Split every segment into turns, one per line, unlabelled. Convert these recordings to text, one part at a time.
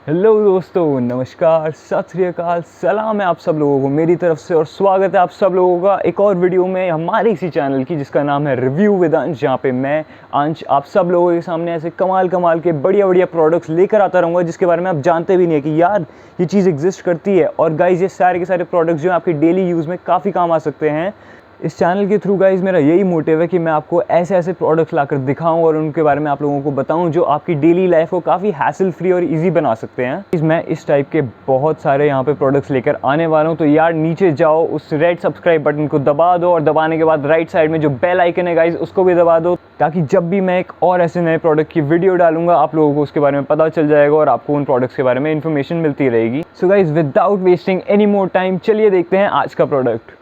Hello दोस्तों, नमस्कार, सत श्री अकाल, सलाम है आप सब लोगों को मेरी तरफ से और स्वागत है आप सब लोगों का एक और वीडियो में हमारे इसी चैनल की जिसका नाम है रिव्यू विद अंश, जहाँ पे मैं अंश आप सब लोगों के सामने ऐसे कमाल के बढ़िया बढ़िया प्रोडक्ट्स लेकर आता रहूँगा जिसके बारे में आप जानते भी नहीं है कि यार ये चीज़ एग्जिस्ट करती है। और गाइज ये सारे के सारे प्रोडक्ट्स जो आपके डेली यूज़ में काफ़ी काम आ सकते हैं। इस चैनल के थ्रू गाइज मेरा यही मोटिव है कि मैं आपको ऐसे ऐसे प्रोडक्ट्स लाकर दिखाऊं और उनके बारे में आप लोगों को बताऊं जो आपकी डेली लाइफ को काफ़ी हैसल फ्री और इजी बना सकते हैं। मैं इस टाइप के बहुत सारे यहाँ पे प्रोडक्ट्स लेकर आने वाला हूँ, तो यार नीचे जाओ, उस रेड सब्सक्राइब बटन को दबा दो और दबाने के बाद राइट साइड में जो बेल आइकन है गाइज उसको भी दबा दो, ताकि जब भी मैं एक और ऐसे नए प्रोडक्ट की वीडियो डालूंगा आप लोगों को उसके बारे में पता चल जाएगा और आपको उन प्रोडक्ट्स के बारे में इन्फॉर्मेशन मिलती रहेगी। So guys without wasting any more time चलिए देखते हैं आज का प्रोडक्ट।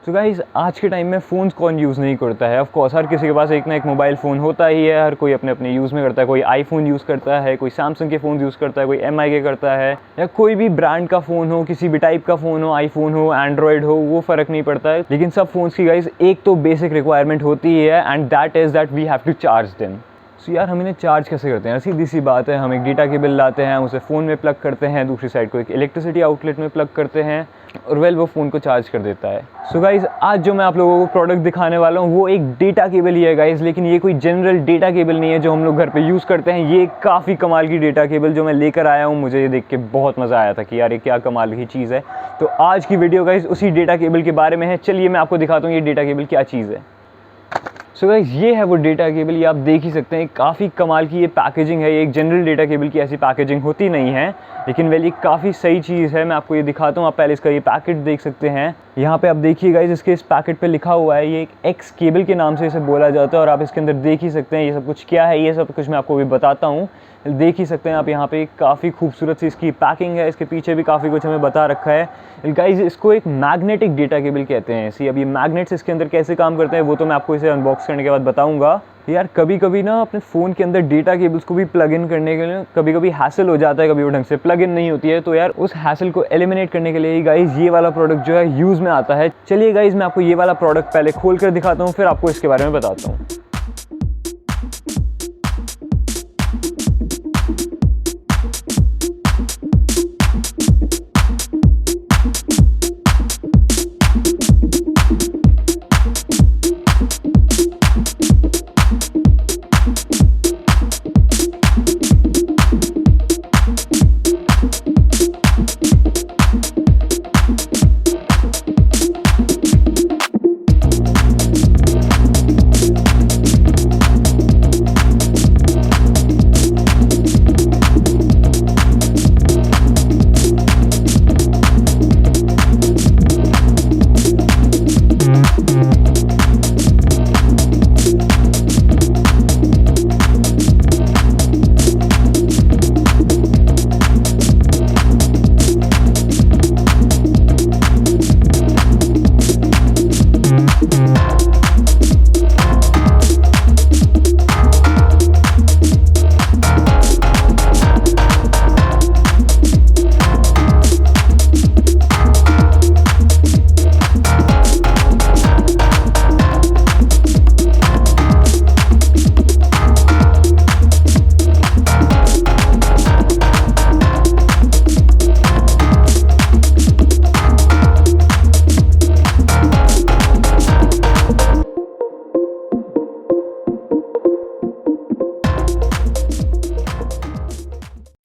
तो गाइस आज के टाइम में फ़ोन्स कौन यूज़ नहीं करता है। ऑफ कोर्स हर किसी के पास एक ना एक मोबाइल फ़ोन होता ही है, हर कोई अपने अपने यूज़ में करता है। कोई आईफोन यूज़ करता है, कोई सैमसंग के फ़ोन यूज़ करता है, कोई एमआई के करता है, या कोई भी ब्रांड का फ़ोन हो, किसी भी टाइप का फ़ोन हो, आईफोन हो, एंड्रॉयड हो, वो फ़र्क नहीं पड़ता है। लेकिन सब फ़ोन्स की गाइस एक तो बेसिक रिक्वायरमेंट होती ही है and that is that we have to charge them. So यार हम इन्हें चार्ज कैसे करते हैं? सीधी सी बात है, हम एक डेटा केबल लाते हैं, उसे फ़ोन में प्लग करते हैं, दूसरी साइड को एक इलेक्ट्रिसिटी आउटलेट में प्लग करते हैं और वो फ़ोन को चार्ज कर देता है। सो गाइज़ आज जो मैं आप लोगों को प्रोडक्ट दिखाने वाला हूँ वो एक डेटा केबल ही है गाइज़, लेकिन ये कोई जनरल डेटा केबल नहीं है जो हम लोग घर पे यूज़ करते हैं। ये काफ़ी कमाल की डेटा केबल जो मैं लेकर आया हूँ, मुझे ये देख के बहुत मज़ा आया था कि यार ये क्या कमाल की चीज़ है। तो आज की वीडियो गाइज़ उसी डेटा केबल के बारे में है। चलिए मैं आपको दिखाता हूँ ये डेटा केबल क्या चीज़ है। सो गाइस ये है वो डेटा केबल, ये आप देख ही सकते हैं, काफ़ी कमाल की ये पैकेजिंग है। ये एक जनरल डेटा केबल की ऐसी पैकेजिंग होती नहीं है, लेकिन ये काफ़ी सही चीज़ है। मैं आपको ये दिखाता हूँ, आप पहले इसका ये पैकेट देख सकते हैं। यहाँ पे आप देखिए गाइस इसके इस पैकेट पे लिखा हुआ है, ये एक एक्स केबल के नाम से इसे बोला जाता है और आप इसके अंदर देख ही सकते हैं ये सब कुछ क्या है। ये सब कुछ मैं आपको भी बताता हूँ, देख ही सकते हैं आप। यहाँ पे काफ़ी खूबसूरत सी इसकी पैकिंग है, इसके पीछे भी काफ़ी कुछ हमें बता रखा है। गाइस इसको एक मैग्नेटिक डेटा केबल कहते हैं। सी अब ये मैग्नेट्स इसके अंदर कैसे काम करते हैं वो तो मैं आपको इसे अनबॉक्स करने के बाद बताऊंगा। यार कभी कभी ना अपने फ़ोन के अंदर डेटा केबल्स को भी प्लग इन करने के लिए कभी कभी हैसल हो जाता है, कभी वो ढंग से प्लग इन नहीं होती है। तो यार उस हैसल को एलिमिनेट करने के लिए गाइस ये वाला प्रोडक्ट जो है यूज़ में आता है। चलिए गाइस मैं आपको ये वाला प्रोडक्ट पहले खोल कर दिखाता हूँ, फिर आपको इसके बारे में बताता हूँ।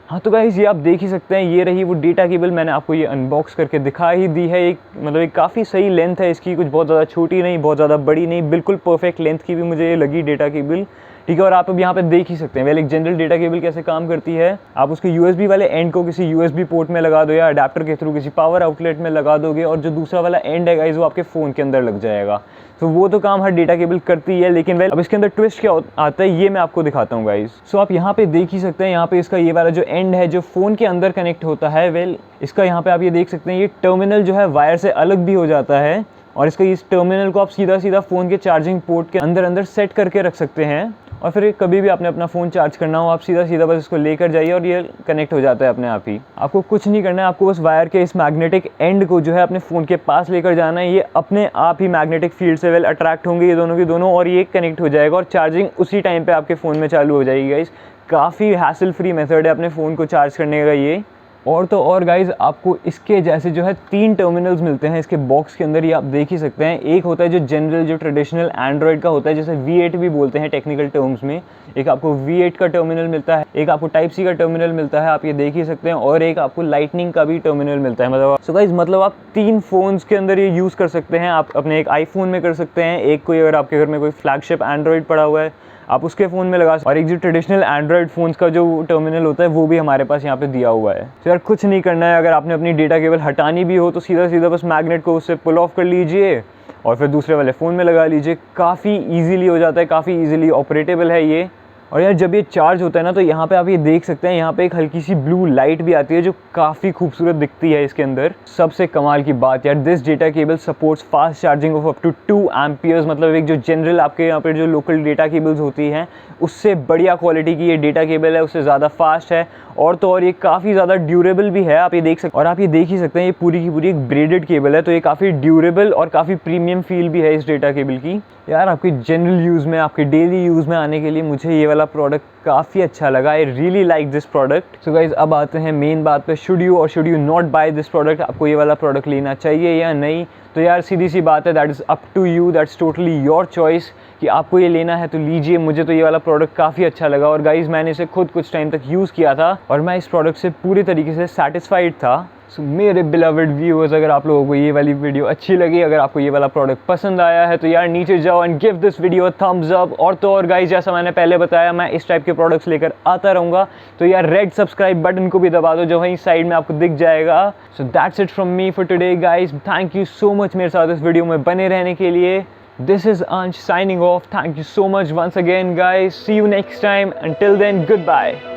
हाँ तो गाइस ये आप देख ही सकते हैं, ये रही वो डेटा केबल। मैंने आपको ये अनबॉक्स करके दिखा ही दी है। एक मतलब एक काफ़ी सही लेंथ है इसकी, कुछ बहुत ज़्यादा छोटी नहीं, बहुत ज़्यादा बड़ी नहीं, बिल्कुल परफेक्ट लेंथ की भी मुझे ये लगी डेटा केबल। ठीक है, और आप अब यहाँ पे देख ही सकते हैं वेल एक जनरल डेटा केबल कैसे काम करती है। आप उसके यूएसबी वाले एंड को किसी यूएसबी पोर्ट में लगा दो या अडेप्टर के थ्रू किसी पावर आउटलेट में लगा दोगे और जो दूसरा वाला एंड है गाइस वो आपके फ़ोन के अंदर लग जाएगा। तो वो तो काम हर डेटा केबल करती है, लेकिन वेल अब इसके अंदर ट्विस्ट क्या आता है ये मैं आपको दिखाता हूँ गाइस। सो आप यहाँ पे देख ही सकते हैं, यहाँ पे इसका ये वाला जो एंड है जो फ़ोन के अंदर कनेक्ट होता है, वेल इसका यहाँ पे आप ये देख सकते हैं ये टर्मिनल जो है वायर से अलग भी हो जाता है और इसका इस टर्मिनल को आप सीधा फ़ोन के चार्जिंग पोर्ट के अंदर सेट करके रख सकते हैं। और फिर कभी भी आपने अपना फ़ोन चार्ज करना हो, आप सीधा सीधा बस इसको लेकर जाइए और ये कनेक्ट हो जाता है अपने आप ही। आपको कुछ नहीं करना है, आपको बस वायर के इस मैग्नेटिक एंड को जो है अपने फ़ोन के पास लेकर जाना है। ये अपने आप ही मैग्नेटिक फील्ड से वेल अट्रैक्ट होंगे ये दोनों के दोनों, और ये कनेक्ट हो जाएगा और चार्जिंग उसी टाइम पे आपके फ़ोन में चालू हो जाएगी गाइस। काफ़ी हैसल फ्री मेथड है अपने फ़ोन को चार्ज करने का ये। और तो और गाइज़, आपको इसके जैसे जो है 3 टर्मिनल्स मिलते हैं इसके बॉक्स के अंदर, ये आप देख ही सकते हैं। एक होता है जो जनरल, जो ट्रेडिशनल एंड्रॉयड का होता है, जैसे V8 भी बोलते हैं टेक्निकल टर्म्स में। एक आपको V8 का टर्मिनल मिलता है, एक आपको टाइप सी का टर्मिनल मिलता है, आप ये देख ही सकते हैं, और एक आपको लाइटनिंग का भी टर्मिनल मिलता है। मतलब सो गाइज़, मतलब आप 3 फ़ोन्स के अंदर ये यूज़ कर सकते हैं। आप अपने एक आईफोन में कर सकते हैं, एक कोई अगर आपके घर में कोई फ्लैगशिप एंड्रॉयड पड़ा हुआ है आप उसके फ़ोन में लगा सकते हैं, और एक जो ट्रेडिशनल एंड्रॉयड फ़ोन्स का जो टर्मिनल होता है वो भी हमारे पास यहाँ पे दिया हुआ है। तो यार कुछ नहीं करना है, अगर आपने अपनी डेटा केबल हटानी भी हो तो सीधा सीधा बस मैग्नेट को उससे पुल ऑफ कर लीजिए और फिर दूसरे वाले फ़ोन में लगा लीजिए। काफ़ी ईजिली हो जाता है, काफ़ी ईजिली ऑपरेटेबल है ये। और यार जब ये चार्ज होता है ना, तो यहाँ पे आप ये देख सकते हैं, यहाँ पे एक हल्की सी ब्लू लाइट भी आती है जो काफ़ी खूबसूरत दिखती है इसके अंदर। सबसे कमाल की बात यार, this data cable supports fast charging of up to 2 amperes. मतलब एक जो जनरल आपके यहाँ पे जो लोकल डेटा केबल्स होती हैं उससे बढ़िया क्वालिटी की ये डेटा केबल है, उससे ज़्यादा फास्ट है, और तो और ये काफ़ी ज़्यादा ड्यूरेबल भी है। आप ये देख सकते, और आप ये देख ही सकते हैं, ये पूरी की पूरी एक ब्रेडेड केबल है, तो ये काफ़ी ड्यूरेबल और काफ़ी प्रीमियम फील भी है इस डेटा केबल की। यार आपके जनरल यूज़ में, आपके डेली यूज़ में आने के लिए मुझे ये वाला प्रोडक्ट काफ़ी अच्छा लगा। I really like this product. So guys, अब आते हैं मेन बात पे, शुड यू और should you not buy this product. आपको ये वाला प्रोडक्ट लेना चाहिए या नहीं? तो यार सीधी सी बात है, that is up to you, that's totally your choice कि आपको ये लेना है तो लीजिए। मुझे तो ये वाला प्रोडक्ट काफ़ी अच्छा लगा, और गाइज़ मैंने इसे खुद कुछ टाइम तक यूज़ किया था और मैं इस प्रोडक्ट से पूरी तरीके से सेटिस्फाइड था। सो मेरे बिलवड व्यूअर्स, अगर आप लोगों को ये वाली वीडियो अच्छी लगी, अगर आपको ये वाला प्रोडक्ट पसंद आया है, तो यार नीचे जाओ and give this video a thumbs up. और तो और गाइज, जैसा मैंने पहले बताया, मैं इस टाइप के प्रोडक्ट्स लेकर आता रहूँगा, तो यार रेड सब्सक्राइब बटन को भी दबा दो जो वहीं साइड में आपको दिख जाएगा। So that's it from me for today guys. Thank you so much मेरे साथ इस वीडियो में बने रहने के लिए। This is Ansh signing off. Thank you so much once again guys. See you next time. Until then, goodbye.